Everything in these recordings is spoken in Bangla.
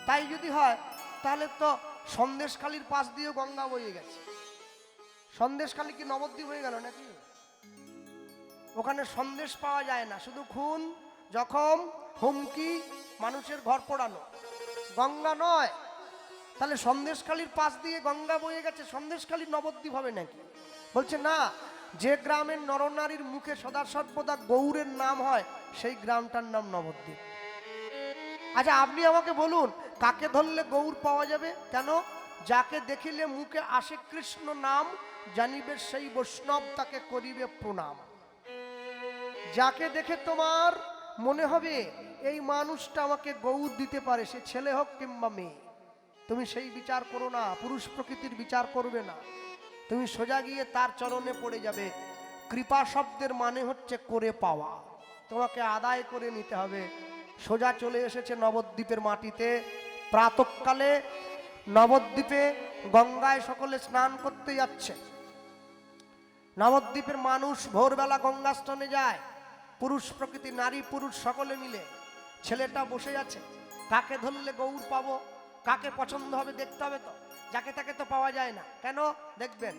তাই যদি হয় তাহলে তো সন্দেশখালীর পাশ দিয়ে গঙ্গা বয়ে গেছে। সন্দেশখালী কি নবদ্বীপ হয়ে গেল নাকি? ওখানে সন্দেশ পাওয়া যায় না, শুধু খুন, জখম, হুমকি, মানুষের ঘর পোড়ানো। গঙ্গা নয়। তাহলে সন্দেশখালীর পাশ দিয়ে গঙ্গা বয়ে গেছে, সন্দেশখালী নবদ্বীপ হবে নাকি? বলছে না, যে গ্রামের নরনারীর মুখে সদা সর্বদা গৌরের নাম হয় সেই গ্রামটার নাম নবদ্বীপ। আচ্ছা আপনি আমাকে বলুন, কাকে ধরলে গৌর পাওয়া যাবে? কেন? যাকে দেখিলে মুখে আসে কৃষ্ণ নাম, জানিবে সেই বৈষ্ণব তাকে করিবে প্রণাম। যাকে দেখে তোমার মনে হবে এই মানুষটা আমাকে গৌর দিতে পারে, সে ছেলে হোক কিংবা মেয়ে, তুমি সেই বিচার করো না, পুরুষ প্রকৃতির বিচার করবে না, তুমি সোজা গিয়ে তার চরণে পড়ে যাবে। কৃপা শব্দের মানে হচ্ছে করে পাওয়া, তোমাকে আদায় করে নিতে হবে। সোজা চলে এসেছে নবদ্বীপের মাটিতে। প্রাতঃকালে নবদ্বীপে গঙ্গায় সকলে স্নান করতে যাচ্ছে। নবদ্বীপের মানুষ ভোরবেলা গঙ্গা স্নানে যায়, পুরুষ প্রকৃতি, নারী পুরুষ সকলে মিলে। ছেলেটা বসে আছে, কাকে ধরলে গৌর পাবো, কাকে পছন্দ হবে দেখতে হবে তো, যাকে তাকে তো পাওয়া যায় না। কেন? দেখবেন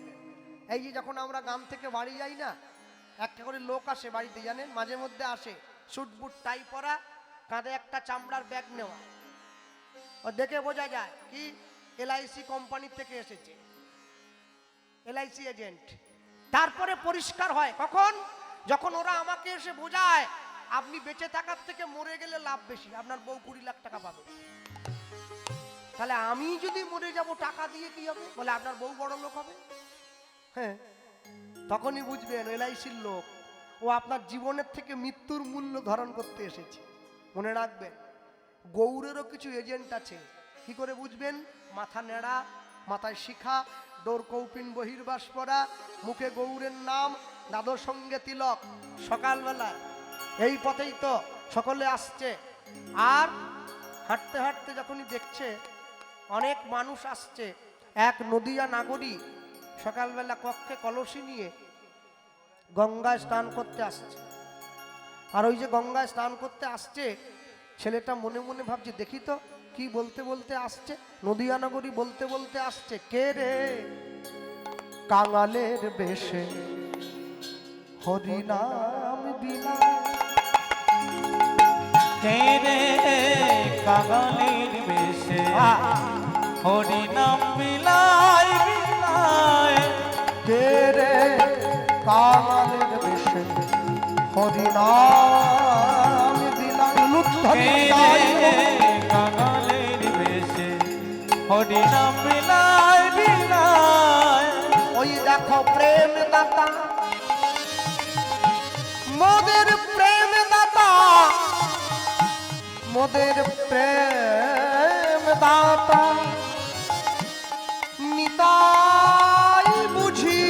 এই যে যখন আমরা গ্রাম থেকে বাড়ি যাই না, একটা করে লোক আসে বাড়িতে, জানেন, মাঝে মধ্যে আসে, স্যুট বুট টাই পরা, কাঁধে একটা চামড়ার ব্যাগ নেওয়া, ও দেখে বোঝা যায় কি এলআইসি কোম্পানি থেকে এসেছে, এলআইসি এজেন্ট। তারপরে পরিষ্কার হয় কখন? যখন ওরা আমাকে এসে বোঝায় আপনি বেঁচে থাকার থেকে মরে গেলে লাভ বেশি, আপনার বউ 20 লাখ টাকা পাবে। তাহলে আমি যদি মরে যাব টাকা দিয়ে কি হবে? বলে আপনার বউ বড় লোক হবে। হ্যাঁ, তখনই বুঝবেন এলআইসির লোক, ও আপনার জীবনের থেকে মৃত্যুর মূল্য ধারণ করতে এসেছে। মনে রাখবেন, গৌরেরও কিছু এজেন্ট আছে। কি করে বুঝবেন? মাথা নেড়া, মাথায় শিখা, ডোর কৌপিন বহির্বাস পরা, মুখে গৌরের নাম, দাদর সঙ্গে তিলক। সকালবেলা এই পথেই তো সকলে আসছে। আর হাঁটতে হাঁটতে যখনই দেখছে অনেক মানুষ আসছে, এক নদিয়া নাগরিক সকালবেলা কক্ষে কলসি নিয়ে গঙ্গায় স্নান করতে আসছে। আর ওই যে গঙ্গায় স্নান করতে আসছে, ছেলেটা মনে মনে ভাবছে দেখি তো কি বলতে বলতে আসছে, নদিয়া নগরী বলতে বলতে আসছে। কে রে? কাঙালের বেশে হরিনাম বিলায়। কে রে? কাঙালের বেশে হরিনাম বিলায় বিলায়। কে রে? কাঙালের বেশে হরিনাম বিলায়। কে রে? কাঙালের বেশে হরিনাম বিলায় বিলায়। ওই দেখো প্রেম দাতা, মোদের প্রেম দাতা, মোদের প্রেম দাতা, নিতাই বুঝি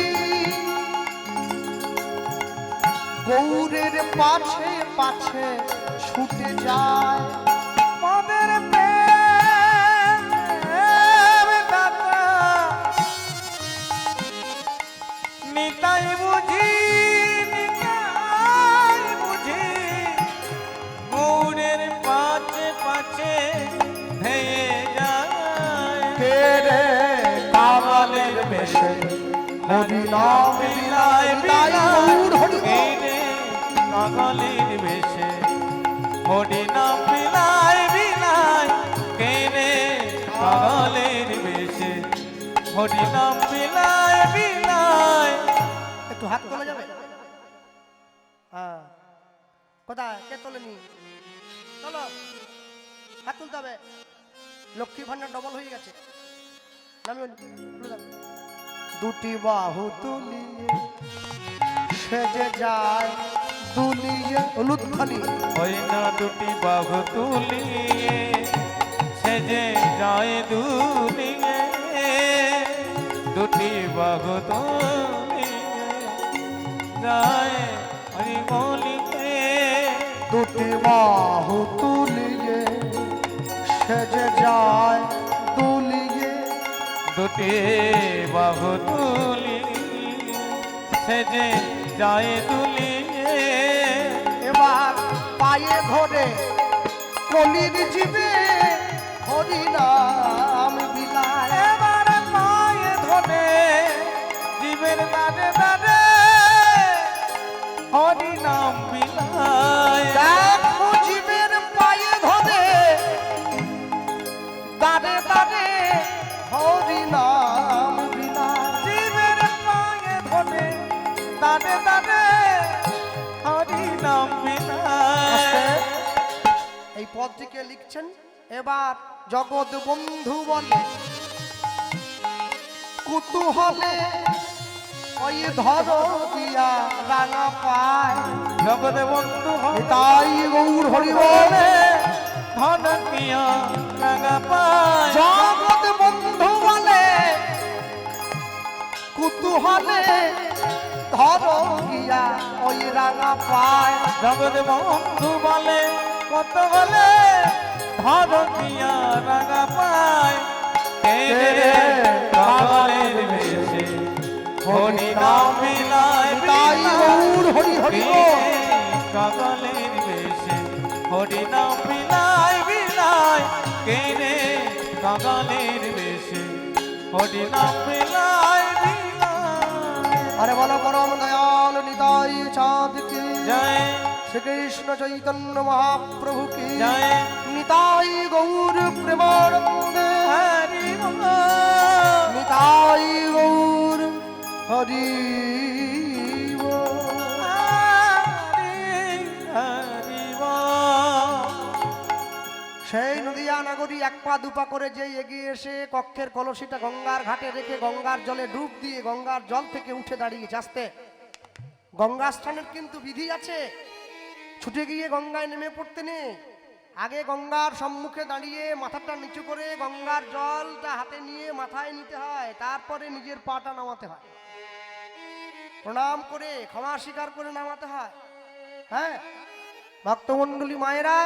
গৌরের পাছে পাছে ছুটে যায়। মোদের প্রেম দাতা নিতাই বুঝি, নিতাই বুঝি গৌরের পাছে পাছে ধেয়ে যায়। কে রে? কাঙালের বেশে হরিনাম বিলায় বিলায়। কে রে? কাঙালের বেশে হরিনাম বিলায় বিলায়। কে রে? কাঙালের বেশে হরিনাম বিলায় বিলায়। একটু হাত তোলা যাবে? হ্যাঁ, কোথায়? কে তোলেনি? চলো হাত তুলতে হবে। লক্ষ্মী ভান্ডার ডবল হয়ে গেছে। দুটি বাহু তুলিয়ে সেজে যায় দুলিয়ে। উলুধ্বনি। ওই না দুটি বাহু তুলিয়ে সেজে যায় দুলিয়ে। দুটি বাহু তুলিয়ে যায় হরি বলিতে। দুটি বাহু তুলিয়ে সেজে যায় দুলিয়ে। দুটি বাহু তুলিয়ে সেজে যায় দুলিয়ে। এবার পায়ে ধরে কলির জীবে হরি পদটিকে লিখছেন। এবার জগৎ বন্ধু বলে কুতূহলে ওই ধর দিয়া রাঙা পায়, জগতে বন্ধু তাই গৌর হরি বলে ধন কিয়া রাঙা পায়। জগৎ বন্ধু বলে কুতূহলে ধর গিয়া ওই রাঙা পায়, জগতে বন্ধু বলে কত বলে ধন কিয়া রাঙা পায়। পাগলের বেশে হরি নাম বিলায় তাই গৌর হরি হরি পাগলের বেশে হরি নাম বিলায় বিলায় কেনে পাগলের বেশে হরি নাম বিলায় বিলায়। আরে বলো পরম দয়াল নিতাই চাঁদ কি জয় শ্রীকৃষ্ণ চৈতন্য মহাপ্রভু কি জয় নিতাই গৌর প্রেমানন্দে হরি বল নিতাই গৌর হরি বল। হরি বল। সেই নদিয়া নগরী এক পা দুপা করে যে এগিয়ে এসে কক্ষের কলসিটা গঙ্গার ঘাটে রেখে গঙ্গার জলে ডুব দিয়ে গঙ্গার জল থেকে উঠে দাঁড়িয়েছে। আস্তে গঙ্গা স্নানের কিন্তু বিধি আছে, ছুটে গিয়ে গঙ্গায় নেমে পড়তে নেই। আগে গঙ্গার সম্মুখে দাঁড়িয়ে মাথাটা নিচু করে গঙ্গার জলটা হাতে নিয়ে মাথায় নিতে হয়, তারপরে নিজের পাটা নামাতে হয়, প্রণাম করে ক্ষমা স্বীকার করে নামাতে হয়। হ্যাঁ ভক্তমণ্ডলী মায়েরা,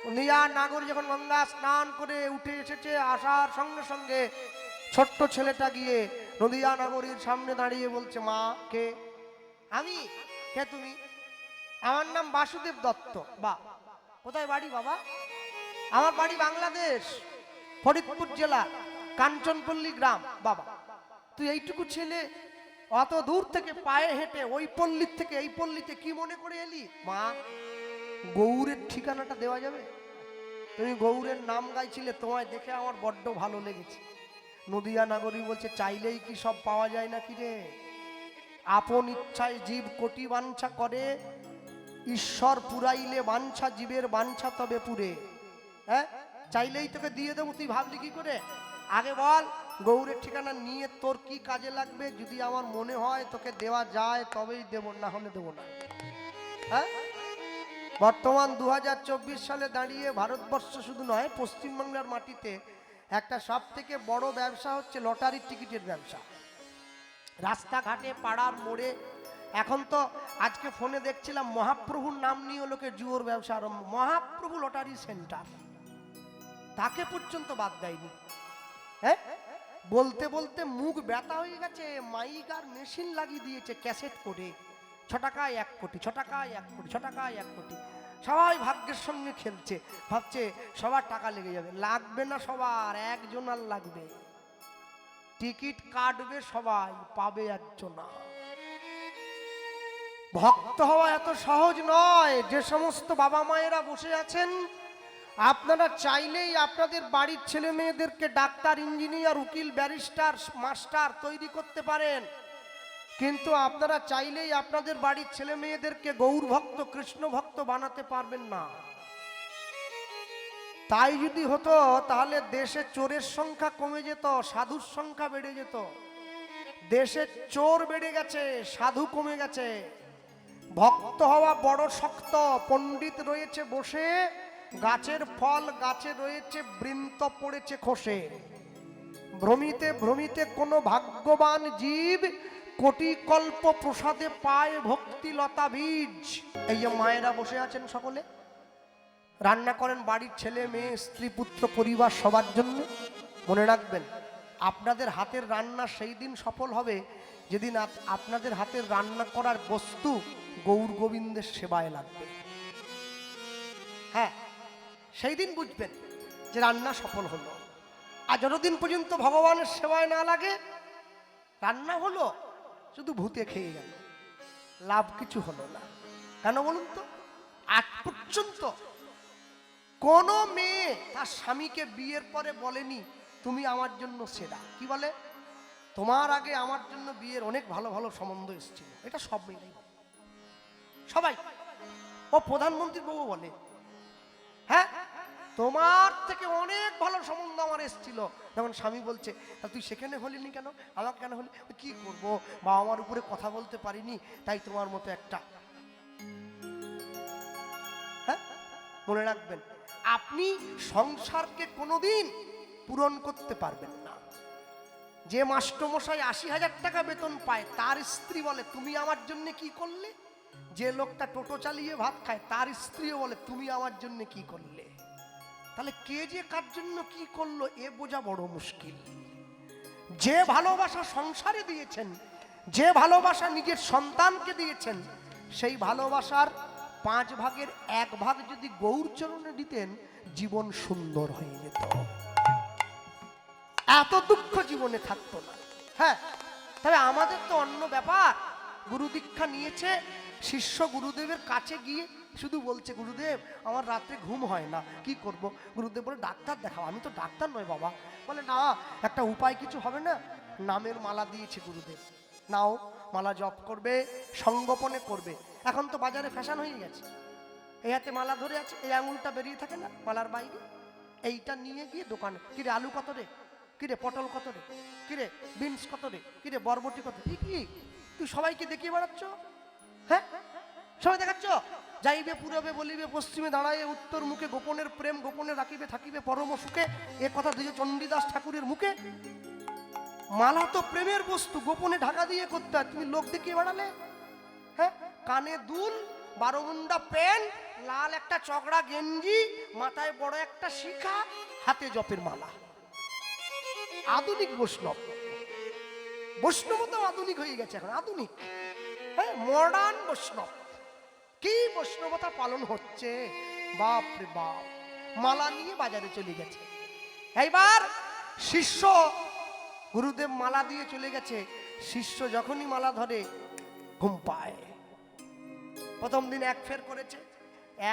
নদিয়া নাগর যখন গঙ্গা স্নান করে উঠে এসেছে, আসার সঙ্গে সঙ্গে ছোট্ট ছেলেটা গিয়ে নদিয়া নগরীর সামনে দাঁড়িয়ে বলছে, মা কে? আমি? কে তুমি? আমার নাম বাসুদেব দত্ত। বা কোথায় বাড়ি বাবা? আমার বাড়ি বাংলাদেশ, ফরিদপুর জেলা, কাঞ্চনপল্লী গ্রাম। বাবা তুই এইটুকু ছেলে অত দূর থেকে পায়ে হেঁটে ওই পল্লীর থেকে এই পল্লীতে কি মনে করে এলি? মা গৌরের ঠিকানাটা দেওয়া যাবে? তুমি গৌরের নাম গাইছিলে, তোমায় দেখে আমার বড্ড ভালো লেগেছে। নদিয়া নাগরী বলছে, চাইলেই কি সব পাওয়া যায় নাকি রে? আপন ইচ্ছায় জীব কোটি বাঞ্ছা করে, ঈশ্বর পুরাইলে বাঞ্ছা জীবের বাঞ্ছা তবে পুরে। হ্যাঁ চাইলেই তোকে দিয়ে দেবো, তুই ভাবলি কি করে? আগে বল গৌরের ঠিকানা নিয়ে তোর কি কাজে লাগবে? যদি আমার মনে হয় তোকে দেওয়া যায় তবেই দেব, না হলে দেব না। হ্যাঁ বর্তমান 2024 সালে দাঁড়িয়ে ভারতবর্ষ শুধু নয়, পশ্চিমবাংলার মাটিতে একটা সব থেকে বড় ব্যবসা হচ্ছে লটারির টিকিটের ব্যবসা। রাস্তাঘাটে পাড়ার মোড়ে এখন তো আজকে ফোনে দেখছিলাম মহাপ্রভুর নাম নিয়ে লোকে জুয়োর ব্যবসা আরম্ভ। মহাপ্রভু লটারি সেন্টার, তাকে পর্যন্ত বাদ দেয়নি। হ্যাঁ বলতে বলতে মুখ ব্যথা হয়ে গেছে, মাইক আর মেশিন লাগিয়ে দিয়েছে ক্যাসেট করে। 6 টাকায় 1 কোটি, 6 টাকায় 1 কোটি, 6 টাকায় 1 কোটি। সবাই ভাগ্যের সঙ্গে খেলছে, ভাবছে সবার টাকা লেগে যাবে। লাগবে না সবার, একজন আর লাগবে। টিকিট কাটবে সবাই, পাবে একজন। ভক্ত হওয়া এত সহজ নয়। যে সমস্ত বাবা মায়েরা বসে আছেন, আপনারা চাইলেই আপনাদের বাড়ির ছেলে মেয়েদেরকে ডাক্তার, ইঞ্জিনিয়ার, উকিল, ব্যারিস্টার, মাস্টার তৈরি করতে পারেন, কিন্তু আপনারা চাইলেই আপনাদের বাড়ির ছেলে মেয়েদেরকে গৌর ভক্ত, কৃষ্ণ ভক্ত বানাতে পারবেন না। তাই যদি হতো তাহলে দেশে চোরের সংখ্যা কমে যেত, সাধুর সংখ্যা বেড়ে যেত। দেশে চোর বেড়ে গেছে, সাধু কমে গেছে। ভক্ত হওয়া বড় শক্ত। পণ্ডিত রয়েছে বসে, গাছের ফল গাছে রয়েছে, বৃন্ত পড়েছে খসে। ভ্রমিতে ভ্রমিতে কোনো ভাগ্যবান জীব কোটি কল্প প্রসাদে পায় ভক্তি লতা বীজ। এই যে মায়েরা বসে আছেন সকলে, রান্না করেন বাড়ির ছেলে মেয়ে, স্ত্রী, পুত্র, পরিবার সবার জন্য। মনে রাখবেন আপনাদের হাতের রান্না সেই দিন সফল হবে যেদিন আপনাদের হাতের রান্না করার বস্তু গৌর গোবিন্দের সেবায় লাগবে। হ্যাঁ সেই দিন বুঝবেন যে রান্না সফল হলো। আর যতদিন পর্যন্ত ভগবানের সেবায় না লাগে, রান্না হলো শুধু ভূতে খেয়ে গেল, লাভ কিছু হলো না। কেন বলুন তো? আজ পর্যন্ত কোন মেয়ে তার স্বামীকে বিয়ের পরে বলেনি তুমি আমার জন্য সেরা। কি বলে? তোমার আগে আমার জন্য বিয়ের অনেক ভালো ভালো সম্বন্ধ এসেছিল। এটা সব মেয়েরাই সবাই। ও প্রধানমন্ত্রীর বউ বলে, হ্যাঁ তোমার থেকে অনেক ভালো সম্বন্ধ আমার এসেছিল। যেমন স্বামী বলছে, তা তুই সেখানে হলিনি কেন, আমাকে কেন হলি? কি করব, বা আমার উপরে কথা বলতে পারিনি, তাই তোমার মতো একটা। হ্যাঁ, মনে রাখবেন, আপনি সংসারকে কোনোদিন পূরণ করতে পারবেন না। যে মাস্টারমশাই ৮০,০০০ টাকা বেতন পায়, তার স্ত্রী বলে তুমি আমার জন্য কি করলে? যে লোকটা টোটো চালিয়ে ভাত খায়, তার স্ত্রীও বলে তুমি আমার জন্য কি করলে? তাহলে কে যে কার জন্য কি করলো এ বোঝা বড় মুশকিল। যে ভালোবাসা সংসারে দিয়েছেন, যে ভালোবাসা নিজের সন্তানকে দিয়েছেন, সেই ভালোবাসার ৫ ভাগের ১ ভাগ যদি গৌরচরণে দিতেন, জীবন সুন্দর হয়ে যেত, এত দুঃখ জীবনে থাকতো না। হ্যাঁ, তবে আমাদের তো অন্য ব্যাপার। গুরু দীক্ষা নিয়েছে, শিষ্য গুরুদেবের কাছে গিয়ে শুধু বলছে, গুরুদেব আমার রাত্রে ঘুম হয় না, কি করব? গুরুদেব বলে ডাক্তার দেখাও। আমি তো ডাক্তার নয় বাবা। বলে না, একটা উপায় কিছু হবে না? নামের মালা দিয়েছে গুরুদেব, নাও মালা জপ করবে, সংগোপনে করবে। এখন তো বাজারে ফ্যাশন হয়ে গেছে, এই হাতে মালা ধরে আছে, এই আঙুলটা বেরিয়ে থাকে না মালার বাইরে, এইটা নিয়ে গিয়ে দোকানে, কিরে আলু কত রে, কিরে পটল কত রে, কিরে বিনস কত রে, কিরে বরবটি কত, কি তুই সবাইকে দেখিয়ে বেড়াচ্ছ? হ্যাঁ, সবাই দেখাচ্ছ? যাইবে পূরবে বলিবে পশ্চিমে দাঁড়াইয়ে, উত্তর মুখে গোপনের প্রেম গোপনে রাখিবে থাকিবে পরম সুখে, এ কথা দিয়েছে চণ্ডীদাস ঠাকুরের মুখে। মালা তো প্রেমের বস্তু, গোপনে ঢাকা দিয়ে করতে হয়, তুমি লোক দেখিয়ে বেড়ালে। হ্যাঁ, কানে দুল, 12 মুন্ডা প্যান্ট, লাল একটা চকড়া গেঞ্জি, মাথায় বড় একটা শিখা, হাতে জপের মালা। আধুনিক বৈষ্ণব, বৈষ্ণবতা আধুনিক হয়ে গেছে এখন, আধুনিক। হ্যাঁ, মডার্ন বৈষ্ণব। কি বৈষ্ণবতা পালন হচ্ছে, বাপ রে বাপ। মালা নিয়ে বাজারে চলে গেছে। এইবার শিষ্য, গুরুদেব মালা দিয়ে চলে গেছে, শিষ্য যখনই মালা ধরে ঘুম পায়। প্রথম দিন 1 ফের করেছে,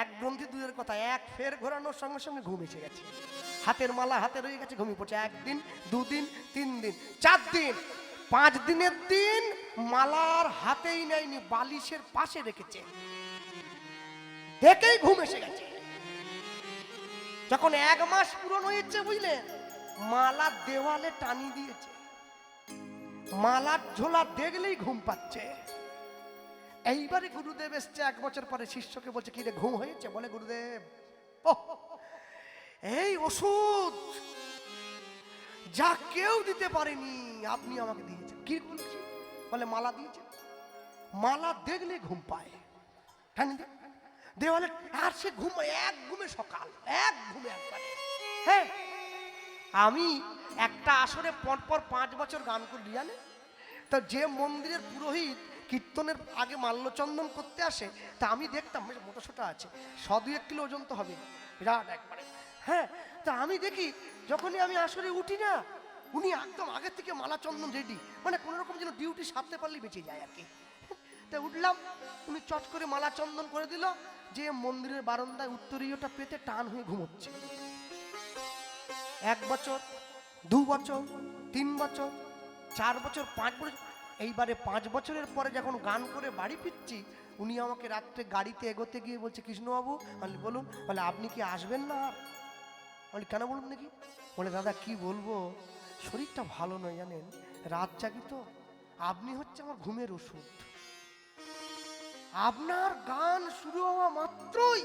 1 গ্রন্থি দূরের কথা, 1 ফের ঘোরানোর সঙ্গে সঙ্গে ঘুম এসে গেছে। হাতের মালা হাতে রয়ে গেছে, ঘুমিয়ে পড়ছে। 1 দিন, 2 দিন, 3 দিন, 4 দিন, 5 দিনের দিন মালার হাতেই নেয়নি, বালিশের পাশে রেখেছে, দেখেই ঘুম এসে গেছে। যখন 1 মাস পূরণ হয়েছে, বুঝলেন, মালা দেওয়ালে টানি দিয়েছে, মালার ঝোলা দেখলেই ঘুম পাচ্ছে। এইবারে গুরুদেব এসছে 1 বছর পরে, শিষ্যকে বলছে, কি রে ঘুম হয়েছে? বলে, গুরুদেব এই ওষুধ যা কেউ দিতে পারেনি আপনি আমাকে দিয়েছেন। কি বলছি? বলে মালা দিয়েছে। মালা দেখলে ঘুম পায়, দেওয়ালে, আর সে ঘুম, 1 ঘুমে সকাল, 1 ঘুমে একবারে। হ্যাঁ, আমি একটা আসরে পরপর 5 বছর গান করি, জানে তো। যে মন্দিরের পুরোহিত কীর্তনের আগে মাল্যচন্দন করতে আসে, তা আমি দেখতাম বেশ মোটা সোটা আছে, 100-2 কিলো ওজন তো হবে, বিরাট একবারে। হ্যাঁ, তা আমি দেখি যখনই আমি আসরে উঠি না, উনি একদম আগের থেকে মালা চন্দন রেডি, মানে কোনো রকম যেন ডিউটি সারতে পারলেই বেঁচে যায় আর কি। তা উঠলাম, উনি চট করে মালা চন্দন করে দিল, যে মন্দিরের বারান্দায় উত্তরীয়টা পেতে টান হয়ে ঘুমোচ্ছে। 1 বছর, 2 বছর, 3 বছর, 4 বছর, 5 বছর। এইবারে 5 বছরের পরে যখন গান করে বাড়ি ফিরছি, উনি আমাকে রাত্রে গাড়িতে এগোতে গিয়ে বলছে, কৃষ্ণবাবু, আমি বলুন, বলে আপনি কি আসবেন না? বলি কেন বলুন নাকি? বলে দাদা কি বলবো, শরীরটা ভালো নয় জানেন, রাত জাগি তো, আপনি হচ্ছে আমার ঘুমের ওষুধ। আপনার গান শুরু হওয়া মাত্রই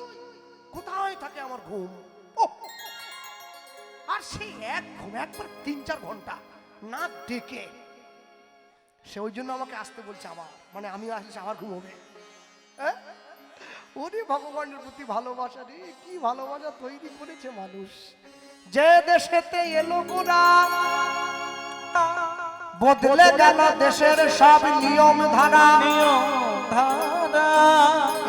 কোথায় থাকে আমার ঘুম। আর সেই 1 ঘুম, একবার 3-4 ঘন্টা না ডেকে, সে ওই জন্য আমাকে আসতে বলছে আবার, মানে আমি আসলে আবার ঘুম হবে। ওরে ভগবানের প্রতি ভালোবাসা রে, কি ভালোবাসা তৈরি করেছে মানুষ। যে দেশেতে এলো গোরা, বদলে গেল দেশের সব নিয়ম ধারা।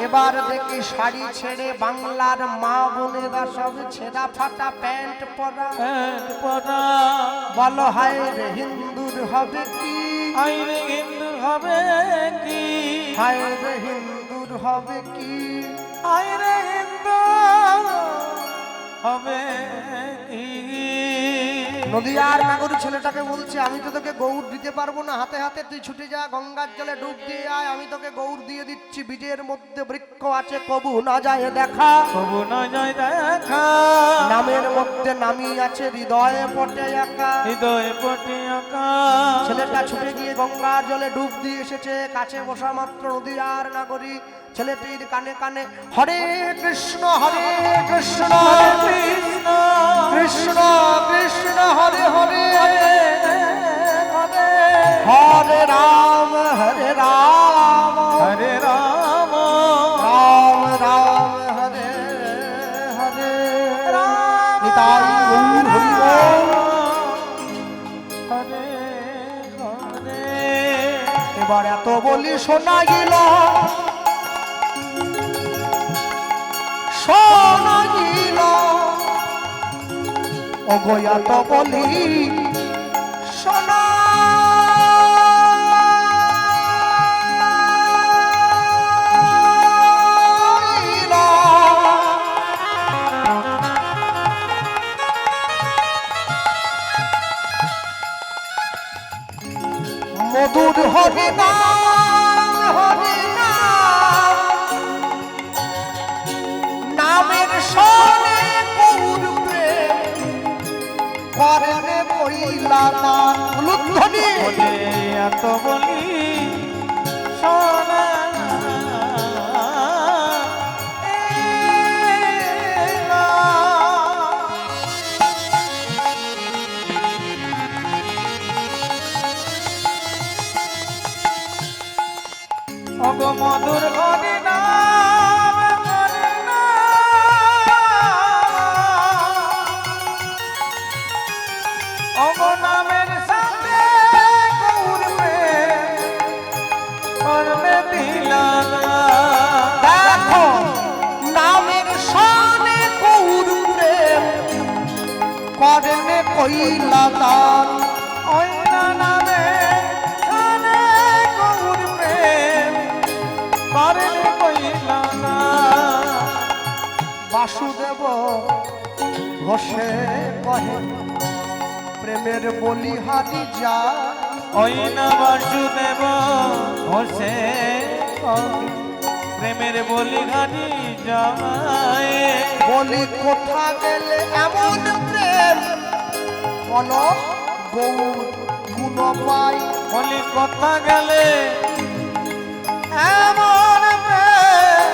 এবার দেখি শাড়ি ছেড়ে বাংলার মা বোনেরা সব ছেঁড়া ফাটা প্যান্ট পরা। বলো হায় রে হিন্দুর হবে কি, হায় রে হিন্দুর হবে কি, হায় রে হিন্দুর হবে কি, হায় রে হিন্দু হবে কি। নদীয়ার নাগরী ছেলেটাকে বলছে আমি তো তোকে গৌর দিতে পারবো না, হাতে হাতে তুই ছুটে যা, গঙ্গার জলে ডুব দিয়ে আয়, আমি তোকে গৌর দিয়ে দিচ্ছি। বীজের মধ্যে বৃক্ষ আছে, কবু না যায় দেখা, কবু না যায় দেখা, নামের মধ্যে নামি আছে, হৃদয়ে পটে একা। হৃদয়ে পটে আঁকা। ছেলেটা ছুটে গিয়ে গঙ্গার জলে ডুব দিয়ে এসেছে। কাছে বসা মাত্র নদীয়ার নাগরী ছেলেটির কানে কানে হরে কৃষ্ণ কৃষ্ণ কৃষ্ণ কৃষ্ণ হরে হরে হরে রাম হরে রাম হরে রাম রাম রাম হরে হরে নিতাই গৌর হরি বল। হরে হরে। এবার এত বলি শোনা গেল, শোনা গেল অগয়া তো বলি শোনা গেল। মধুর হরি নাম হরি নাম, নামের সনে গৌর প্রেম করে কইলা দান। লুধ্বনি বলে এত বলি শোনা অগ মধুর হরি নাম হরি নাম। অগ নামের সাথে গৌর প্রেম করলে দিলানা। দেখো নামের সনে গৌর প্রেম করে কইলা দান। ওই না নামে সাথে গৌর প্রেম করলে কইলানা। বাসুদেব ঘোষে কহে প্রেমের বলিহারি যা। ওই না বাসুদেব ঘোষে প্রেমের বলি ঘাটি যায়। বলি কোথা গেলে এমন প্রেম বল গৌর গুণ পাই। বলি কথা গেলে এমন প্রেম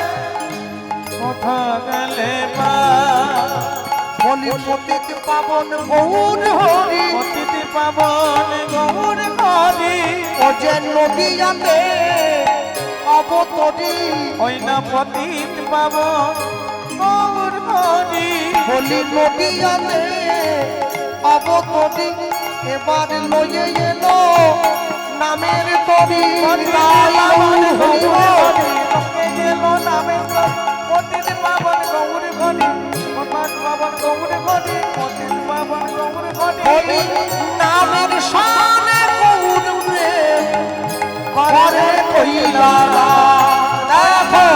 কথা গেলে পা। বলি পতিত পাবন গৌর হরি, অতিথি পাবন গৌর হরি। ও যে নদীয়াতে অবতরী। ওই না পতিত পাবন গৌর হরি। বলি নদীয়াতে অবতরী, এবার লয়ে এলো নামের তরি। বলি নামের সানে গৌর প্রেম করে কইলা দান। দেখো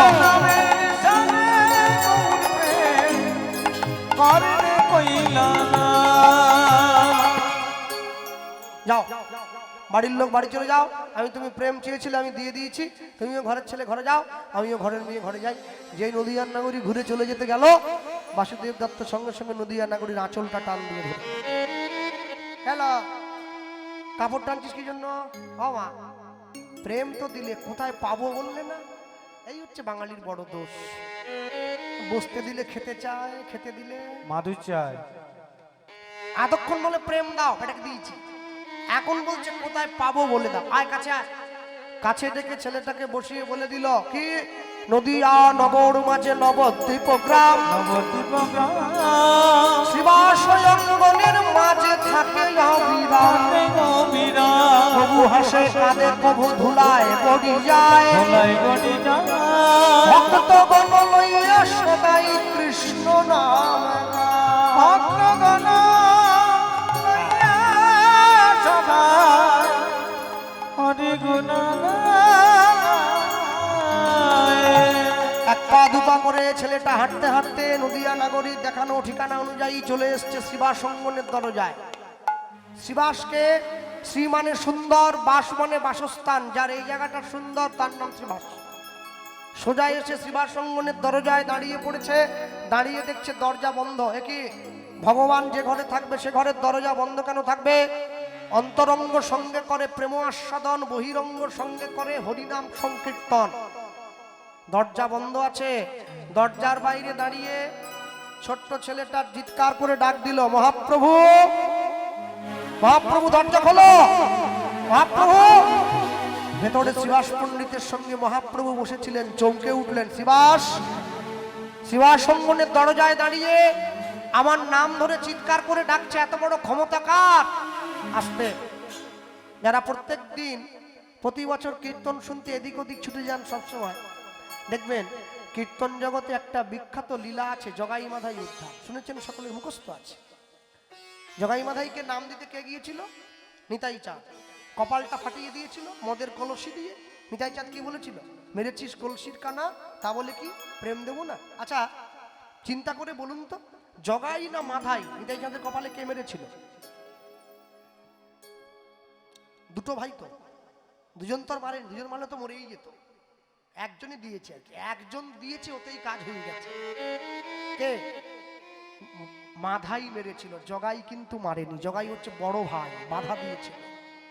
যাও বাড়ির লোক বাড়ি চলে যাও, আমি তুমি প্রেম চেয়েছিলে আমি দিয়ে দিয়েছি, তুমিও ঘরের ছেলে ঘরে যাও, আমিও ঘরের মেয়ে ঘরে যাই। যেই নদীয়ার নাগরী ঘুরে চলে যেতে গেল, বাসুদেব দত্ত সঙ্গে সঙ্গে নদীয়ার নাগরীর আঁচলটা টান দিয়ে ধরে। হ্যালো, কাপড় টানছিস কি জন্য? ও মা, প্রেম তো দিলে, কোথায় পাবো বললে না? এই হচ্ছে বাঙালির বড় দোষ। বসতে দিলে খেতে চায়, খেতে দিলে মাধু চায়। এতক্ষণ বলে প্রেম দাও, এটাকে দিয়েছি, এখন বলছে কোথায় পাবো বলে দাও। আয় কাছে আয়। কাছে ডেকে ছেলেটাকে বসিয়ে বলে দিল কি, নদীয়া নগর মাঝে নবদ্বীপ গ্রাম, নবদ্বীপ শিবাশয়ঙ্গনের মাঝে থাকে অবিরাম। কবু হাসে কাঁদে কবু ধুলায় গড়ি যায়, ভক্তগণ লইয়া সদাই কৃষ্ণ নাম গায়। ভক্তগণ লইয়া সদাই হরি গুণ গায়। এক পা দুপা করে ছেলেটা হাঁটতে হাঁটতে নদিয়া নগরীর দেখানো ঠিকানা অনুযায়ী চলে এসছে শিবাসঙ্গনের দরজায়। শ্রীবাসকে, শ্রী মানে সুন্দর, বাস মানে বাসস্থান, যার এই জায়গাটা সুন্দর তার নাম শ্রীবাস। সোজা এসে শ্রীবাস অঙ্গনের দরজায় দাঁড়িয়ে পড়েছে, দাঁড়িয়ে দেখছে দরজা বন্ধ। একই ভগবান যে ঘরে থাকবে সে ঘরের দরজা বন্ধ কেন থাকবে? অন্তরঙ্গ সঙ্গে করে প্রেম আস্বাদন, বহিরঙ্গ সঙ্গে করে হরিনাম সংকীর্তন। দরজা বন্ধ আছে, দরজার বাইরে দাঁড়িয়ে ছোট্ট ছেলেটা চিৎকার করে ডাক দিল, মহাপ্রভু, মহাপ্রভু দরজা খোলো, মহাপ্রভু। ভেতরে শ্রীবাস পণ্ডিতের সঙ্গে মহাপ্রভু বসেছিলেন, চমকে উঠলেন। শ্রীবাস, শ্রীবাস অঙ্গনের দরজায় দাঁড়িয়ে আমার নাম ধরে চিৎকার করে ডাকছে, এত বড় ক্ষমতা কার? আসতে যারা প্রত্যেক দিন প্রতি বছর কীর্তন শুনতে এদিক ওদিক ছুটে যান, সবসময় দেখবেন কীর্তন জগতে একটা বিখ্যাত লীলা আছে, জগাই মাধাই উদ্ধার। শুনেছেন, সকলের মুখস্থ আছে। জগাই মাধাইকে নাম দিতে কে গিয়েছিল? নিতাই চাঁদ। কপালটা ফাটিয়ে দিয়েছিল মদের কলসি দিয়ে। নিতাই চাঁদ কি বলেছিল? মেরেছিস কলসির কানা, তা বলে কি প্রেম দেবো না? আচ্ছা চিন্তা করে বলুন তো, জগাই না মাধাই নিতাই চাঁদের কপালে কে মেরেছিল? দুটো ভাই তো, দুজন তো আর মারেন, দুজন মারলে তো মরেই যেত। একজনই দিয়েছে আর কি, একজন দিয়েছে, ওতেই কাজ হয়ে গেছে। কে? মাধাই মেরেছিল, জগাই কিন্তু মারেনি। জগাই হচ্ছে বড় ভাই, বাধা দিয়েছিল।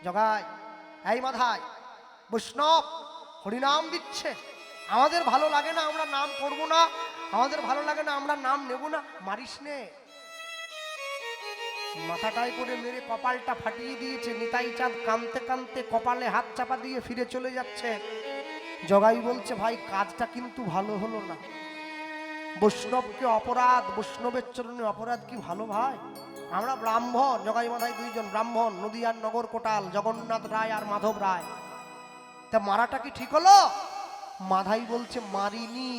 জগাই, এই মাধাই বৈষ্ণব হরিনাম দিচ্ছে, আমাদের ভালো লাগে না, আমরা নাম করব না, আমাদের ভালো লাগে না, আমরা নাম নেব না, মারিস নে। মাথাটাই করে মেরে কপালটা ফাটিয়ে দিয়েছে। নিতাই চাঁদ কাঁদতে কাঁদতে কপালে হাত চাপা দিয়ে ফিরে চলে যাচ্ছে। জগাই বলছে, ভাই কাজটা কিন্তু ভালো হলো না। বৈষ্ণবকে অপরাধ, বৈষ্ণবের চরণে অপরাধ কি ভালো ভাই? আমরা ব্রাহ্মণ, জগাই মাধাই দুইজন ব্রাহ্মণ, নদিয়ার নগর কোটাল, জগন্নাথ রায় আর মাধব রায়। তা মারাটা কি ঠিক হলো? মাধাই বলছে, মারিনি।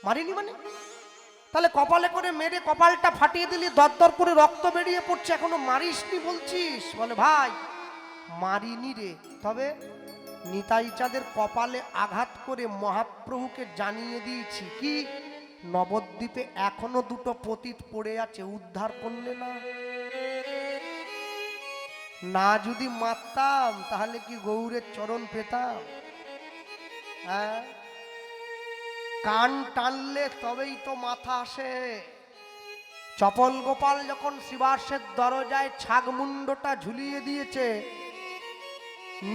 মারিনি মানে? তাহলে কপালে করে মেরে কপালটা ফাটিয়ে দিলি, দরদর করে রক্ত বেরিয়ে পড়ছে, এখনো মারিসনি বলছিস? বলে, ভাই মারিনি রে, তবে নিতাই চাঁদের কপালে আঘাত করে মহাপ্রভুকে জানিয়ে দিয়েছি। কি? নবদ্বীপে এখনো দুটো পতিত পড়ে আছে, উদ্ধার করলে না? না যদি মারতাম তাহলে কি গৌরের চরণ পেতাম? হ্যাঁ, কান টানলে তবেই তো মাথা আসে। চপল গোপাল যখন শ্রীবাসের দরজায় ছাগমুন্ডটা ঝুলিয়ে দিয়েছে,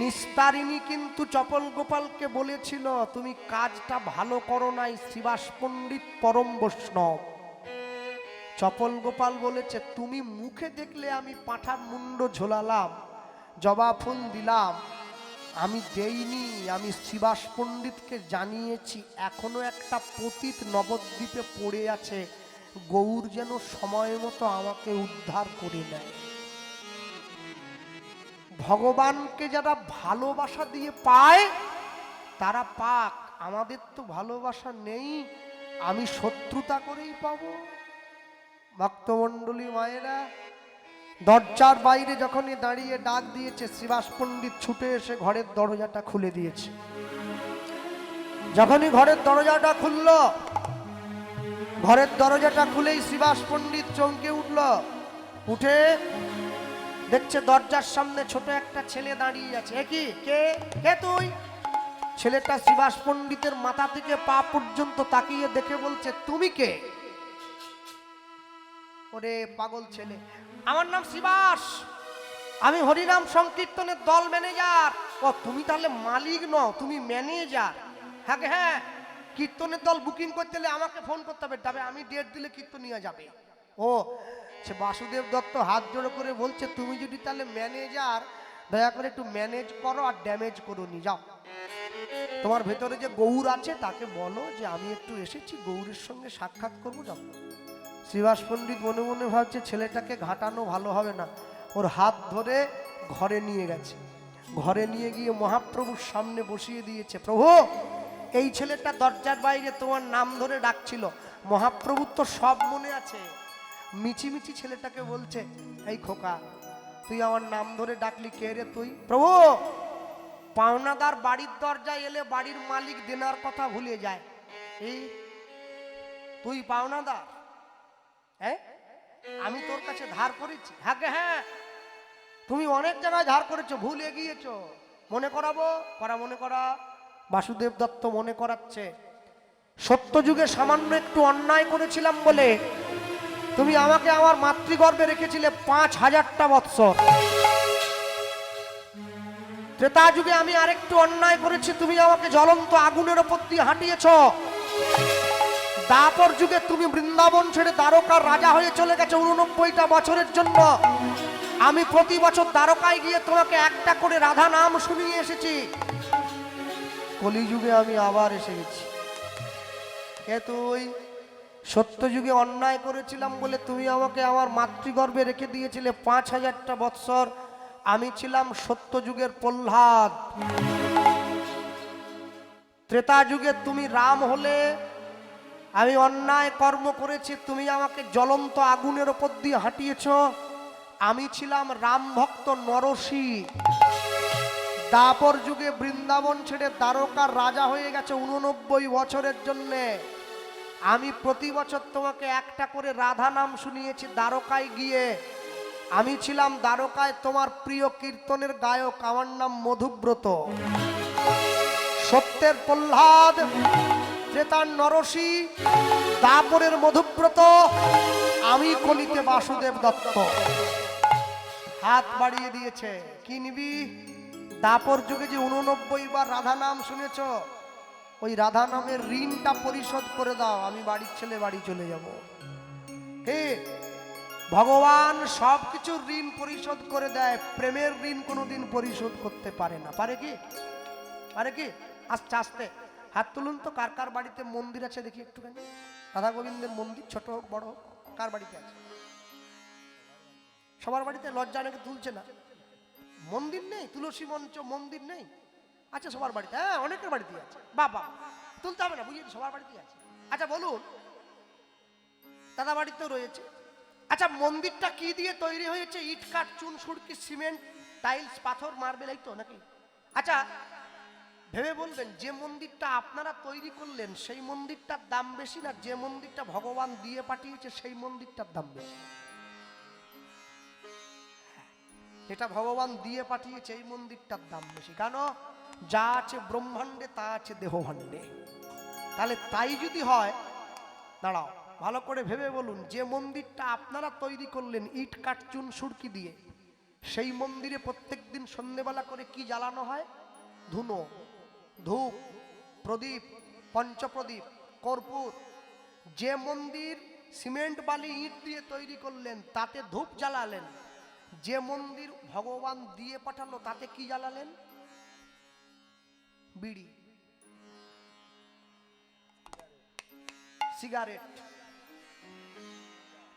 নিস্তারিণী কিন্তু চপল গোপালকে বলেছিল, তুমি কাজটা ভালো করো নাই, শ্রীবাস পণ্ডিত পরম বৈষ্ণব। চপল গোপাল বলেছে, তুমি মুখে দেখলে আমি পাঁঠার মুন্ড ঝোলালাম, জবা ফুল দিলাম, আমি দেইনি। আমি শ্রীবাস পণ্ডিতকে জানিয়েছি এখনো একটা পতিত নবদ্বীপে পড়ে আছে, গৌর যেন সময় মতো আমাকে উদ্ধার করে নেয়। ভগবানকে যারা ভালোবাসা দিয়ে পায় তারা পাক, আমাদের তো ভালোবাসা নেই, আমি শত্রুতা করেই পাবো। ভক্তমণ্ডলী মায়েরা, দরজার বাইরে যখনই দাঁড়িয়ে ডাক দিয়েছে, শ্রীবাস পণ্ডিত ছুটে এসে ঘরের দরজাটা খুলে দিয়েছে। যখনই ঘরের দরজাটা খুলল, ঘরের দরজাটা খুলেই শ্রীবাস পণ্ডিত চমকে উঠল। উঠে দেখছে দরজার সামনে ছোট একটা ছেলে দাঁড়িয়ে আছে। কি? কে? কে তুই? ছেলেটা শ্রীবাস পণ্ডিতের মাথা থেকে পা পর্যন্ত তাকিয়ে দেখে বলছে, তুমি কে? ওরে পাগল ছেলে, আমার নাম শ্রীবাস, আমি হরিনাম সংকীর্তনের দল ম্যানেজার। ও তুমি তাহলে মালিক নও, তুমি ম্যানেজার? হ্যাঁ হ্যাঁ, কীর্তনের দল বুকিং করতে হলে আমাকে ফোন করতে হবে, তবে আমি ডেট দিলে কীর্তন নিয়ে যাবে। ও সে বাসুদেব দত্ত হাত জোড়ো করে বলছে, তুমি যদি তাহলে ম্যানেজার, দয়া করে একটু ম্যানেজ করো আর ড্যামেজ করো নি যাও। তোমার ভেতরে যে গৌর আছে তাকে বলো যে আমি একটু এসেছি, গৌরের সঙ্গে সাক্ষাৎ করবো, যাও। শ্রীবাস পণ্ডিত মনে মনে ভাবছে ছেলেটাকে ঘাটানো ভালো হবে না, ওর হাত ধরে ঘরে নিয়ে গেছে। ঘরে নিয়ে গিয়ে মহাপ্রভুর সামনে বসিয়ে দিয়েছে। প্রভু, এই ছেলেটা দরজার বাইরে তোমার নাম ধরে ডাকছিল, মহাপ্রভুর তো সব মনে আছে। মিছিমিছি ছেলেটাকে বলছে, এই খোকা, তুই আমার নাম ধরে ডাকলি, কে রে তুই? প্রভু, পাওনাদার বাড়ির দরজায় এলে বাড়ির মালিক দেনার কথা ভুলে যায়। এই তুই পাওনাদার? হ্যাঁ, আমি তোর কাছে ধার করেছি? হ্যাঁ হ্যাঁ, তুমি অনেক জায়গায় ধার করেছো, ভুলে গিয়েছো। মনে করাবো, মনে করা। বাসুদেব দত্ত মনে করাচ্ছে, সত্যযুগে সামান্য একটু অন্যায় করেছিলাম বলে তুমি আমাকে আমার মাতৃগর্ভে রেখেছিলে 5000টা বৎসর। ত্রেতা যুগে আমি আরেকটু অন্যায় করেছি, তুমি আমাকে জ্বলন্ত আগুনের ওপর দিয়ে হাঁটিয়েছ। দাপর যুগে তুমি বৃন্দাবন ছেড়ে দ্বারকার রাজা হয়ে চলে গেছে 89টা বছরের জন্য। আমি প্রতি বছর দ্বারকায় গিয়ে তোমাকে একটা করে রাধা নাম শুনিয়ে এসেছি। কলিযুগে আমি আবার এসে গেছি। কে তুই? সত্যযুগে অন্যায় করেছিলাম বলে তুমি আমাকে আমার মাতৃগর্ভে রেখে দিয়েছিলে 5000টা বৎসর। আমি ছিলাম সত্যযুগের প্রহ্লাদ। ত্রেতা যুগে তুমি রাম হলে, আমি অন্যায় কর্ম করেছি, তুমি আমাকে জ্বলন্ত আগুনের ওপর দিয়ে হাঁটিয়েছ। আমি ছিলাম রাম ভক্ত নরসি। দাপর যুগে বৃন্দাবন ছেড়ে দ্বারকার রাজা হয়ে গেছে 89 বছরের জন্যে। আমি প্রতি বছর তোমাকে একটা করে রাধা নাম শুনিয়েছি দ্বারকায় গিয়ে। আমি ছিলাম দ্বারকায় তোমার প্রিয় কীর্তনের গায়ক, আমার নাম মধুব্রত। সত্যের প্রহ্লাদ, ত্রেতার নরসি, দাপরের মধুব্রত, আমি কলিতে বাসুদেব দত্ত। হাত বাড়িয়ে দিয়েছে, কি নিবি? দাপর যুগে যে 89 বার রাধা নাম শুনেছ, ওই রাধা নামের ঋণটা পরিশোধ করে দাও, আমি বাড়ির ছেলে বাড়ি চলে যাব। হে ভগবান সব কিছুর ঋণ পরিশোধ করে দেয়, প্রেমের ঋণ কোনোদিন পরিশোধ করতে পারে না। পারে কি? পারে কি? আস্তে আস্তে হাত তুলুন তো। কার কার বাড়িতে মন্দির আছে দেখি একটুখানি? রাধা গোবিন্দের মন্দির, ছোট হোক বড় হোক, কার বাড়িতে আছে? সবার বাড়িতে? লজ্জা নাকি তুলছে না? মন্দির নেই? তুলসী মঞ্চ মন্দির নেই? আচ্ছা সবার বাড়িতে, হ্যাঁ অনেকের বাড়িতে আছে। বাবা তুলতে হবে না, বুঝিয়ে সবার বাড়িতে আছে। আচ্ছা বলুন, দাদা বাড়িতেও রয়েছে। আচ্ছা মন্দিরটা কি দিয়ে তৈরি হয়েছে? ইট কাঠ চুন সুড়কি সিমেন্ট টাইলস পাথর মার্বেল, এই তো নাকি? আচ্ছা ভেবে বলবেন, যে মন্দিরটা আপনারা তৈরি করলেন সেই মন্দিরটার দাম বেশি, না যে মন্দিরটা ভগবান দিয়ে পাঠিয়েছে সেই মন্দিরটার দাম বেশি? এটা ভগবান দিয়ে পাঠিয়েছে এই মন্দিরটার দাম বেশি। কেন? যা আছে ব্রহ্মাণ্ডে তা আছে দেহভাণ্ডে। তাহলে তাই যদি হয়, দাঁড়াও ভালো করে ভেবে বলুন, যে মন্দিরটা আপনারা তৈরি করলেন ইট কাঠ চুন সুড়কি দিয়ে, সেই মন্দিরে প্রত্যেকদিন সন্ধ্যেবেলা করে কি জ্বালানো হয়? ধুনো, ধূপ, প্রদীপ, পঞ্চপ্রদীপ, কর্পূর। যে মন্দির সিমেন্ট বালি ইট দিয়ে তৈরি করলেন তাতে ধূপ জ্বালালেন। যে মন্দির ভগবান দিয়ে পাঠালো তাতে কি জ্বালালেন? বিড়ি, সিগারেট,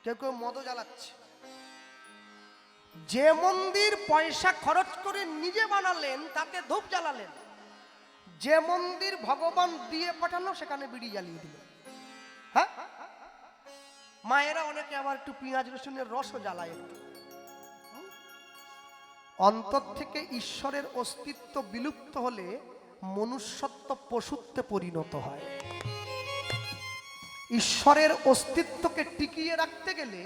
কেউ কেউ মদও জ্বালাচ্ছে। যে মন্দির পয়সা খরচ করে নিজে বানালেন তাতে ধূপ জ্বালালেন। যে মন্দির ভগবান দিয়ে পাঠালো সেখানে বিড়ি জ্বালিয়ে দিল। হ্যাঁ, মায়েরা অনেকে আবার একটু পেঁয়াজ রসুনের রসও জ্বালায়। অন্তর থেকে ঈশ্বরের অস্তিত্ব বিলুপ্ত হলে মনুষ্যত্ব পশুত্বে পরিণত হয়। ঈশ্বরের অস্তিত্বকে টিকিয়ে রাখতে গেলে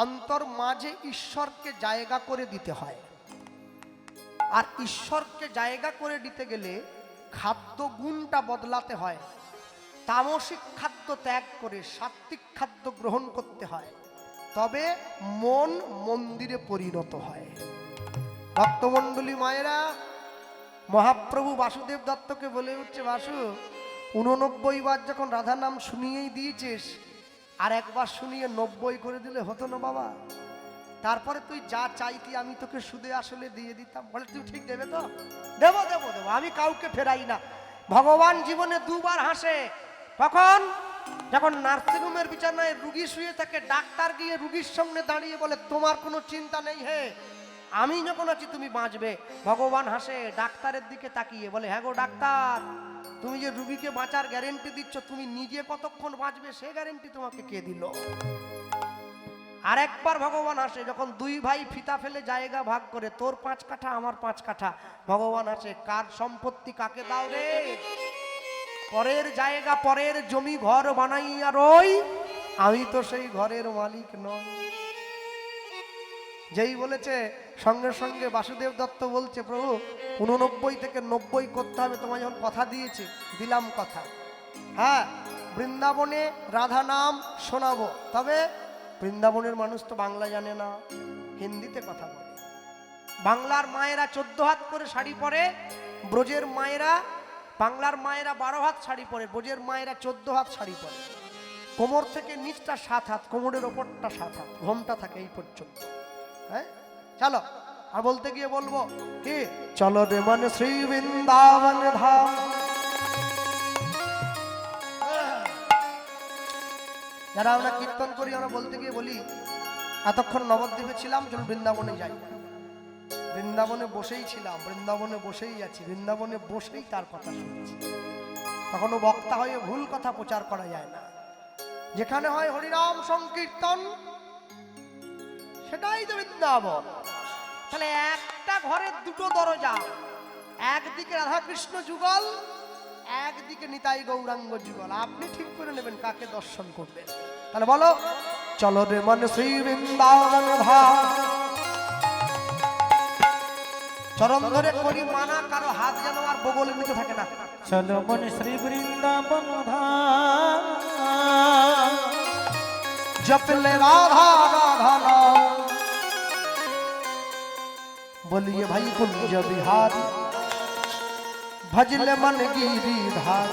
অন্তর মাঝে ঈশ্বরকে জায়গা করে দিতে হয়। আর ঈশ্বরকে জায়গা করে দিতে গেলে খাদ্য গুণটা বদলাতে হয়। তামসিক খাদ্য ত্যাগ করে সাত্ত্বিক খাদ্য গ্রহণ করতে হয়, তবে মন মন্দিরে পরিণত হয়। ভক্তমণ্ডলী মায়েরা, মহাপ্রভু বাসুদেব দত্তকে বলে উঠছে, বাসু 89 বার যখন রাধা নাম শুনিয়েই দিয়েছিস, আর একবার শুনিয়ে 90 করে দিলে হতো না বাবা? তারপরে তুই যা চাইতি আমি তোকে সুদে আসলে দিয়ে দিতাম। বলে তুই ঠিক দেবে তো? দেবো দেবো দেবো, আমি কাউকে ফেরাই না। ভগবান জীবনে দুবার হাসে। কখন? যখন নার্সিংহোমের বিছানায় রুগী শুয়ে থাকে, ডাক্তার গিয়ে রুগীর সামনে দাঁড়িয়ে বলে তোমার কোনো চিন্তা নেই, হে আমি যখন আছি তুমি বাঁচবে। ভগবান হাসে ডাক্তারের দিকে তাকিয়ে, বলে হ্যাঁ গো ডাক্তার, তুমি যে রুগীকে বাঁচার গ্যারেন্টি দিচ্ছ, তুমি নিজে কতক্ষণ বাঁচবে সে গ্যারেন্টি তোমাকে কে দিল? আর একবার ভগবান আসে যখন দুই ভাই ফিতা ফেলে জায়গা ভাগ করে, তোর 5 কাঠা আমার 5 কাঠা। ভগবান আসে, কার সম্পত্তি কাকে দাও রে? পরের জায়গা পরের জমি ঘর বানাইয়া রই, আমি তো সেই ঘরের মালিক নই। যেই বলেছে সঙ্গে সঙ্গে বাসুদেব দত্ত বলছে, প্রভু 89 থেকে 90 করতে হবে, তোমায় যখন কথা দিয়েছি দিলাম কথা। হ্যাঁ, বৃন্দাবনে রাধা নাম শোনাবো, তবে বৃন্দাবনের মানুষ তো বাংলা জানে না, হিন্দিতে কথা বলে। বাংলার মায়েরা 14 হাত করে শাড়ি পরে, ব্রজের মায়েরা, বাংলার মায়েরা 12 হাত শাড়ি পরে, ব্রজের মায়েরা 14 হাত শাড়ি পরে। কোমর থেকে নিচটা 7 হাত, কোমরের ওপরটা 7 হাত, ঘোমটা থাকে এই পর্যন্ত। হ্যাঁ, চলো আর বলতে গিয়ে বলবো কি, চলো রে মন শ্রী বৃন্দাবন ধাম। যারা আমরা কীর্তন করি, আমরা বলতে গিয়ে বলি এতক্ষণ নবদ্বীপে ছিলাম, চলুন বৃন্দাবনে যাই। বৃন্দাবনে বসেই ছিলাম, বৃন্দাবনে বসেই আছি, বৃন্দাবনে বসেই তার কথা শুনছি। কখনো বক্তা হয়ে ভুল কথা প্রচার করা যায় না। যেখানে হয় হরিনাম সংকীর্তন, সেটাই তো বৃন্দাবন। তাহলে একটা ঘরের দুটো দরজা, একদিকে রাধাকৃষ্ণ যুগল, একদিকে নিতাই গৌরাঙ্গ যুগল। আপনি ঠিক করে নেবেন কাকে দর্শন করবেন। তাহলে বলো, চলো রে মন শ্রী বৃন্দাবন ধাম। চরণ ধরে করি মানা, কারো হাত যেন আর বগলের নিচে থাকে না। চলো মন শ্রী বৃন্দাবন ধাম, জপলে রাধা রাধা নাম, बोलिए भाई कुंज बिहारी, भजले मन गिरिधार।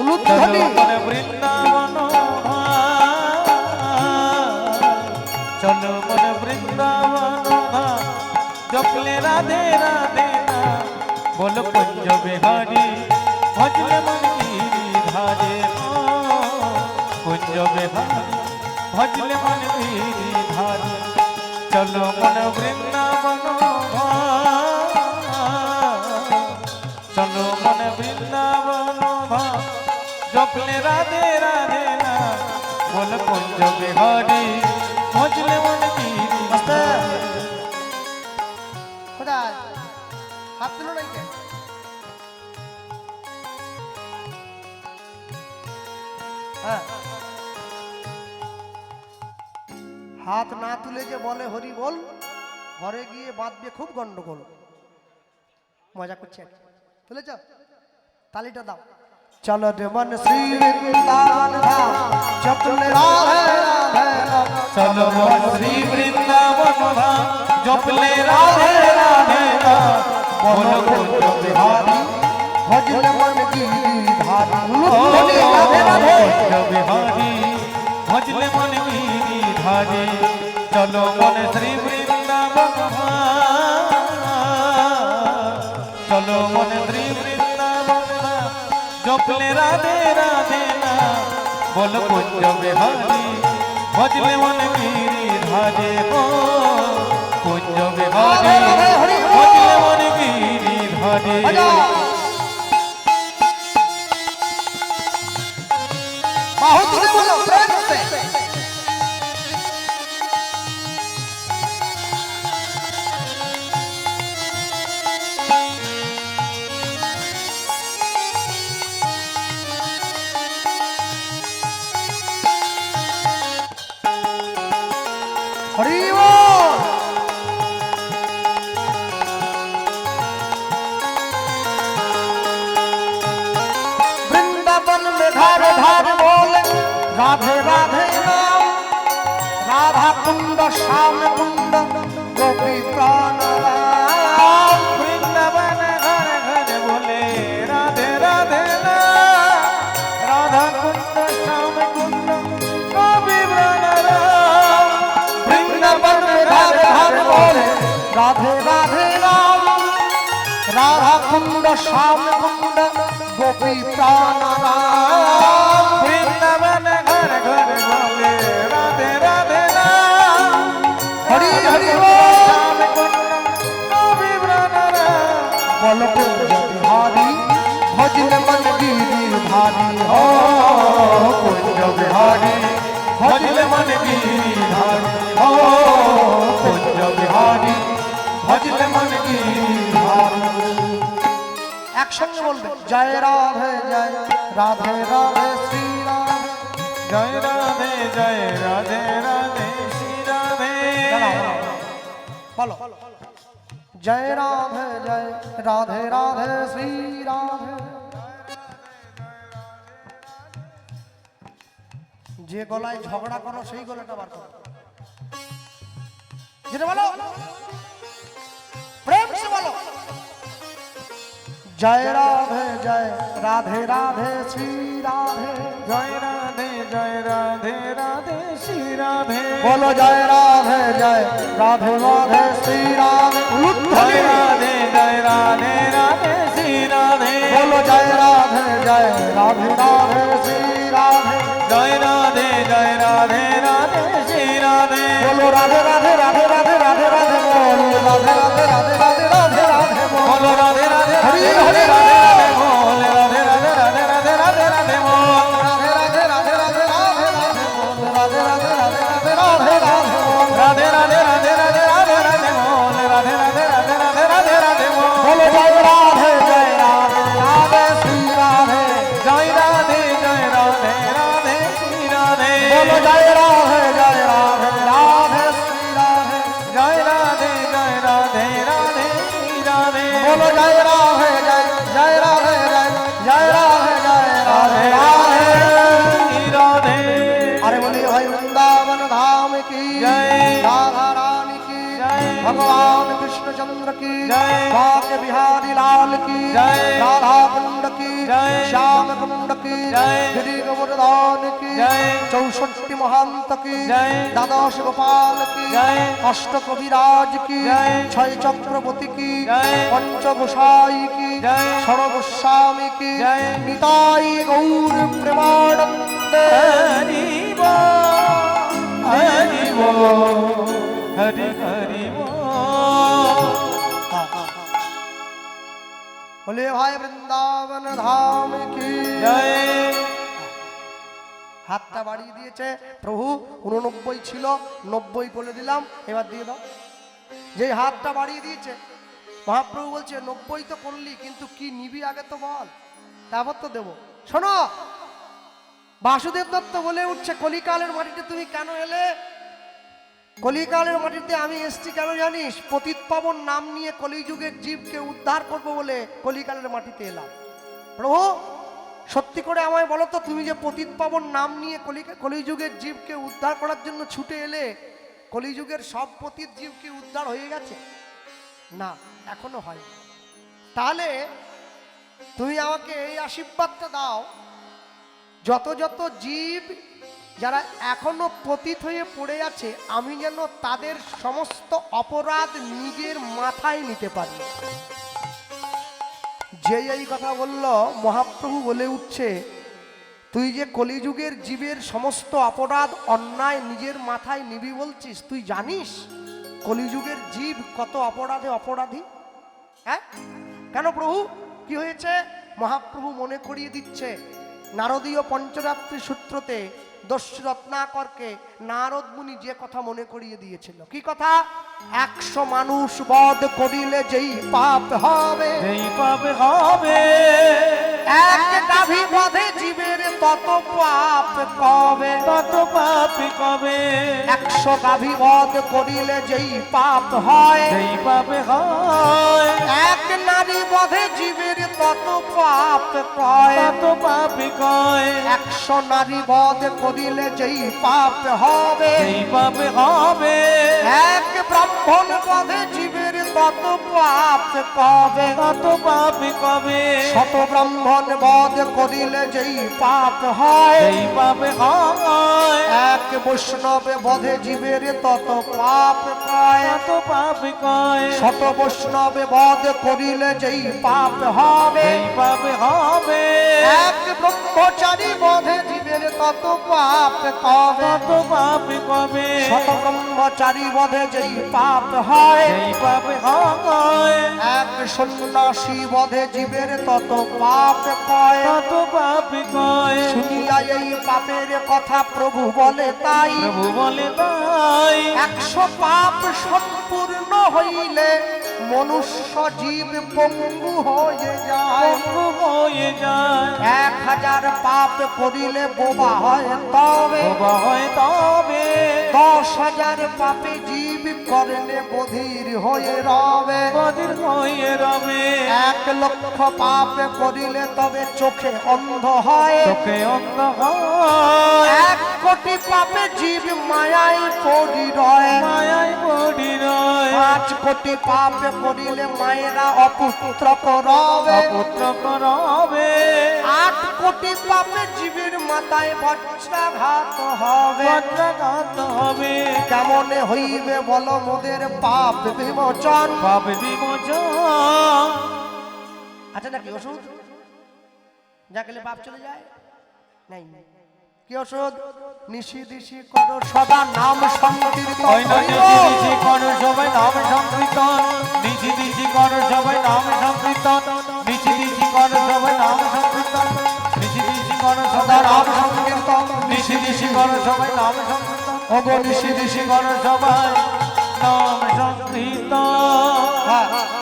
চলো মন বৃন্দাবন ধাম, চলো মন বৃন্দাবন ধাম, জপলে রাধে রাধে নাম, বলো কুঞ্জ বিহারী, ভজলে মন গিরিধারে। কুঞ্জ বিহারী, ভজলে মন গিরিধারে। চলো মন বৃন্দাবন ধাম, চলো মন বৃন্দাবন ধাম, জপলে রাধে রাধে নাম, বল কুঞ্জ বিহারী, ভজলে মন গিরিধারে। কোথায় হাত তুলো নাই কেন? হ্যাঁ, হাত না তুলে যে বলে হরি বল, ঘরে গিয়ে বাঁধবে খুব গন্ডগোল। মজা করছে, তুলেছ? তালিটা দাও। চলো রে মন শ্রী বৃন্দাবন ধাম, জপলে রাধে রাধে নাম। চলো মন শ্রী বৃন্দাবন ধাম, জপলে রাধে রাধে নাম, বল কুঞ্জ বিহারী, ভজলে মন গিরিধার। কুঞ্জ বিহারী, ভজলে মন গিরিধারে। চলো মন শ্রী বৃন্দাবন ধাম, চলো মন শ্রী বৃন্দাবন ধাম, জপলে রাধে রাধে নাম, বল কুঞ্জ বিহারী, ভজলে মন গিরিধারে। ও কুঞ্জ বিহারী, ভজলে মন গিরিধারে। बाहु तुले बोलो प्रेम से। हरि बोल। वृंदावन में धार धार बोले राधे राधे नाम, राधा कुंड श्याम कुंड गोपी प्राण राम। वृंदावन घर घर बोले राधे राधे नाम, राधा कुंड श्याम कुंड गोपी प्राण राम। वृंदावन में धार धार बोले राधे राधे नाम, राधा कुंड श्याम कुंड गोपी प्राण राम। वृंदावन घर घर बोले राधे राधे नाम, हरि हरि श्याम कुंड गोपी प्राण राम। बोल कुंज बिहारी, भजन मन गिरिधारी। हो कुंज बिहारी, भजले मन गिरिधारी। हो कुंज बिहारी, भजले मन गिरिधारी। একসঙ্গে বলবে, জয় রাধে জয় রাধে রাধে শ্রী রাধে। जय राधे जय राधे राधे श्री राधे। বলো জয় রাধে জয় রাধে রাধে শ্রী রাধে। যে গলায় ঝগড়া করো সেই গলাটা বার করো, যেটা বলো প্রেম সে বলো জয় রাধে জয় রাধে রাধে শ্রী রাধে। জয় রাধে রাধে শ্রী রাধে। বলো জয় রাধে জয় রাধে রাধে শ্রী রাধে। জয় রাধে রাধে শ্রী রাধে। বলো জয় রাধে জয় রাধে রাধে শ্রী রাধে। জয় রাধে রাধে শ্রী রাধে। বলো রাধে রাধে রাধে রাধে রাধে রাধে বল রাধে রাধে রাধে রাধে রাধে রাধে বল। বলো রাধে রাধে হরি রাধে হরি রাধে বল। রাধে রাধে রাধে রাধে রাধে রাধে বল। রাধে রাধে রাধে রাধে রাধে রাধে বল। রাধে রাধে রাধে রাধে রাধে রাধে বল। রাধে রাধে রাধে রাধে রাধে রাধে বল। রাধে রাধে রাধে রাধে রাধে রাধে বল। বলো জয় রাধে জয় রাধে রাধে শ্রী রাধে। জয় রাধে রাধে শ্রী রাধে। বলো জয় রাধে জয় রাধে রাধে শ্রী রাধে। জয় রাধে রাধে শ্রী রাধে। বলো জয় রাধে জয় জয় রাধে জয় জয় রাধে জয় রাধে রাধে শ্রী রাধে। अरे बोलिए भाई वृंदावन धाम की जय। राधा रानी की जय। भगवान कृष्णचंद्र की जय। भाग्य बिहारी लाल की जय। राधा कुंड की जय। श्याम कुंड की जय। गिरी गोवर्धन की जय। 64 महंत की जय। द्वादश गोपाल की जय। अष्ट कविराज की जय। 6 चक्रवर्ती की जय। पंच गोसाई की जय। सर्वगोस्वामी की जय। निताई गौर प्रेमानंद हरि बोल हरि बोल हरि हरि बोल। बोले भाई वृंदावन धाम की जय। হাতটা বাড়িয়ে দিয়েছে প্রভু 89 ছিল 90 করে দিলাম এবার দিয়ে দাও। যে হাতটা বাড়িয়ে দিয়েছে মহাপ্রভু বলছে 90 তো করলি কিন্তু কি নিবি আগে তো বল তারপর তো দেবো। শোনো বাসুদেব দত্ত বলে উঠছে কলিকালের মাটিতে তুমি কেন এলে? কলিকালের মাটিতে আমি এসছি কেন জানিস? পতিত পাবন নাম নিয়ে কলিযুগের জীবকে উদ্ধার করব বলে কলিকালের মাটিতে এলাম। প্রভু সত্যি করে আমায় বলো তো তুমি যে পতিত পাবন নাম নিয়ে কলিযুগের জীবকে উদ্ধার করার জন্য ছুটে এলে কলিযুগের সব পতিত জীব কি উদ্ধার হয়ে গেছে? না এখনো হয়। তাহলে তুমি আমাকে এই আশীর্বাদটা দাও যত যত জীব যারা এখনো পতিত হয়ে পড়ে আছে আমি যেন তাদের সমস্ত অপরাধ নিজের মাথায় নিতে পারি। যে এই কথা বলল মহাপ্রভু বলে উঠছে তুই যে কলিযুগের জীবের সমস্ত অপরাধ অন্যায় নিজের মাথায় নিবি বলছিস, তুই জানিস কলিযুগের জীব কত অপরাধে অপরাধী? হ্যাঁ কেন প্রভু কি হয়েছে? মহাপ্রভু মনে করিয়ে দিচ্ছে নারদীয় পঞ্চরাত্রি সূত্রতে দস্যু রত্নাকরকে নারদ মুনি যে কথা মনে করিয়ে দিয়েছিল। কি কথা? 100 মানুষ বধ করিলে যেই পাপ হবে যেই পাপ হবে এক গাভী বধে জীবের তত পাপ কবে। তত পাপ কবে। 100 গাভী বধ করিলে যেই পাপ হয় যেই পাপ হয় এক নারী বধে জীবের তত পাপ কয়। তত পাপ কয়। 100 নারী বধ করিলে যেই পাপ হবে যেই পাপ হবে এক ব্রাহ্মণ বধে জীবের তত পাপ কবে। তত পাপ কবে। শত ব্রাহ্মণ বধ করিলে যেই পাপ হয় যেই পাপ হয় এক বৈষ্ণবে বধে জীবের তত পাপ কয়। তত পাপ কয়। শত বৈষ্ণবে বধ করিলে যেই পাপ হবে যেই পাপ হবে এক ব্রহ্মচারী বধে জীবের তত পাপ কবে। তত পাপ কবে। শত ব্রহ্মচারী বধে যেই পাপ হয় যেই পাপ হয় এক সন্ন্যাসী বধে জীবের তত পাপ কয়। তত পাপ কয়। শুনিয়া এই পাপের কথা প্রভু বলে তাই প্রভু বলে তাই 100 পাপ সম্পূর্ণ হইলে মনুষ্য জীব পঙ্গু হয়ে যায়। পঙ্গু হয়ে যায়। 1000 পাপ করিলে বোবা হয় তবে বাবা হয় তবে 10,000 পাপে জীব করলে বধির হয়ে রবে। বধির হয়ে রবে। 1,00,000 পাপ করিলে তবে চোখে অন্ধ হয়। চোখে অন্ধ হয়। 1 কোটি পাপে জীব মায়ায় পড়ি রয়। মায়ায় পড়ি রয়। 5 কোটি পাপ করিলে মায়েরা অপুত্র করবে। অপুত্র করবে। 8 কোটি পাপে জীবের মাথায় বজ্রাঘাত হবে। বজ্রাঘাত হবে। কেমনে হইবে বলো মোদের পাপ বিমোচন? পাপ বিমোচন। আচ্ছা নাকি ওষুধ যা খেলে পাপ চলে যায়? নাই। কি ওষুধ? নিশি দিশি করো সদা নাম সংকীর্তন। ওই না নিশি দিশি করো সবাই নাম সংকীর্তন। নিশি দিশি করো সবাই নাম সংকীর্তন। নিশি দিশি করো সবাই নাম সংকীর্তন। নিশি দিশি করো সদা সবাই নাম নাম সংকীর্তন। নিশি দিশি করো সবাই নাম সংকীর্তন। ওগো নিশি দিশি করো সবাই নাম সংকীর্তন। হ্যাঁ